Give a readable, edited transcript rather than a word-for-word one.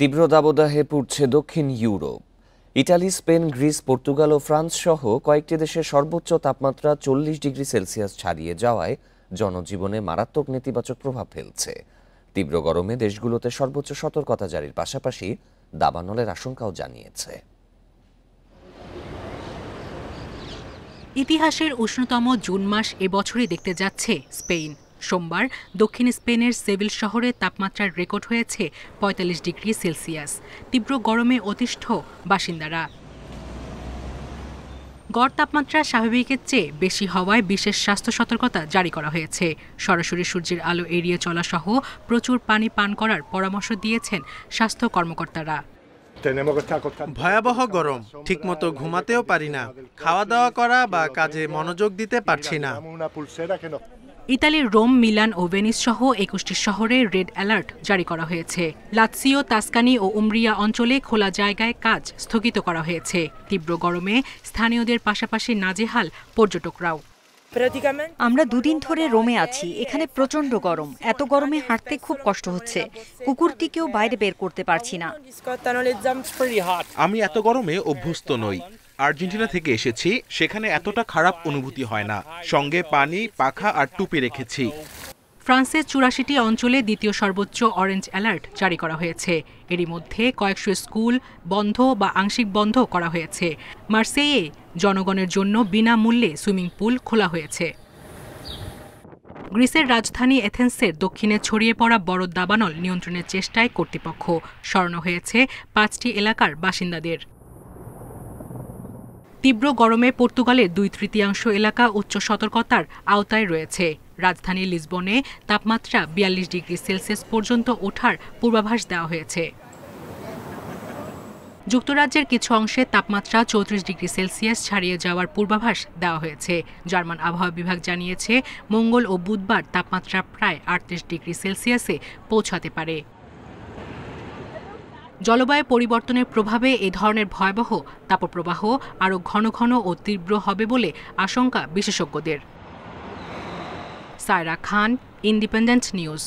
তীব্র দাবদাহে পুড়ছে দক্ষিণ Europe. Italy, Spain, Greece, Portugal ও ফ্রান্স সহ কয়েকটি দেশে সর্বোচ্চ তাপমাত্রা 40 ডিগ্রি সেলসিয়াস ছাড়িয়ে যাওয়ায় জনজীবনে মারাত্মক নেতিবাচক প্রভাব ফেলছে। তীব্র গরমে দেশগুলোতে সর্বোচ্চ সতর্কতা জারির পাশাপাশি দাবানলের আশঙ্কাও জানিয়েছে। ইতিহাসের উষ্ণতম জুন মাস এবছরই দেখতে যাচ্ছে স্পেন। সোমবার দক্ষিণ স্পেনের সেভিল শহরে তাপমাত্রার রেকর্ড হয়েছে ৪৫ ডিগ্রি সেলসিয়াস। তীব্র গরমে অতিষ্ঠ বাসিন্দারা। গড় তাপমাত্রা স্বাভাবিকের চেয়ে বেশি হওয়ায় বিশেষ স্বাস্থ্য সতর্কতা জারি করা হয়েছে। সরাসরি সূর্যের আলো এড়িয়ে চলা সহ প্রচুর পানি পান করার পরামর্শ দিয়েছেন স্বাস্থ্য কর্মকর্তারা। ভয়াবহ গরম, ঠিকমতো ঘুমাতেও পারি না, খাওয়া দাওয়া করা বা কাজে মনোযোগ দিতে পারছি না। ইতালির রোম, মিলান ও ভেনিস সহ ২১টি শহরে রেড অ্যালার্ট জারি করা হয়েছে। লাৎসিও, তাস্কানি ও উমব্রিয়া অঞ্চলে খোলা জায়গায় কাজ স্থগিত করা হয়েছে। তীব্র গরমে স্থানীয়দের পাশাপাশি নাজেহাল পর্যটকরাও। আমরা দুদিন ধরে রোমে আছি। এখানে প্রচন্ড গরম। এত গরমে হাঁটতে খুব কষ্ট হচ্ছে। কুকুরটিকেও বাইরে বের করতে পারছি না। আমি এত গরমে অভ্যস্ত নই। আর্জেন্টিনা থেকে এসেছি, সেখানে এতটা খারাপ অনুভূতি হয় না। সঙ্গে পানি, পাখা আর টুপি রেখেছি। ফ্রান্সের ৮৪টি অঞ্চলে দ্বিতীয় সর্বোচ্চ অরেঞ্জ অ্যালার্ট জারি করা হয়েছে। এরই মধ্যে কয়েকশো স্কুল বন্ধ বা আংশিক বন্ধ করা হয়েছে। মার্সেইয়ে জনগণের জন্য বিনামূল্যে সুইমিং পুল খোলা হয়েছে। গ্রিসের রাজধানী এথেন্সের দক্ষিণে ছড়িয়ে পড়া বড় দাবানল নিয়ন্ত্রণের চেষ্টায় কর্তৃপক্ষ। সরানো হয়েছে ৫টি এলাকার বাসিন্দাদের। তীব্র গরমে পর্তুগালের ২/৩ এলাকা উচ্চ সতর্কতার আওতায় রয়েছে। রাজধানী লিসবনে তাপমাত্রা ৪২ ডিগ্রি সেলসিয়াস পর্যন্ত ওঠার পূর্বাভাস দেওয়া হয়েছে। যুক্তরাজ্যের কিছু অংশে তাপমাত্রা ৩৪ ডিগ্রি সেলসিয়াস ছাড়িয়ে যাওয়ার পূর্বাভাস দেওয়া হয়েছে। জার্মান আবহাওয়া বিভাগ জানিয়েছে, মঙ্গল ও বুধবার তাপমাত্রা প্রায় ৩৮ ডিগ্রি সেলসিয়াসে পৌঁছাতে পারে। জলবায়ু পরিবর্তনের প্রভাবে এ ধরনের ভয়াবহ তাপপ্রবাহ আরও ঘন ঘন ও তীব্র হবে বলে আশঙ্কা বিশেষজ্ঞদের। সায়রা খান, ইন্ডিপেন্ডেন্ট নিউজ।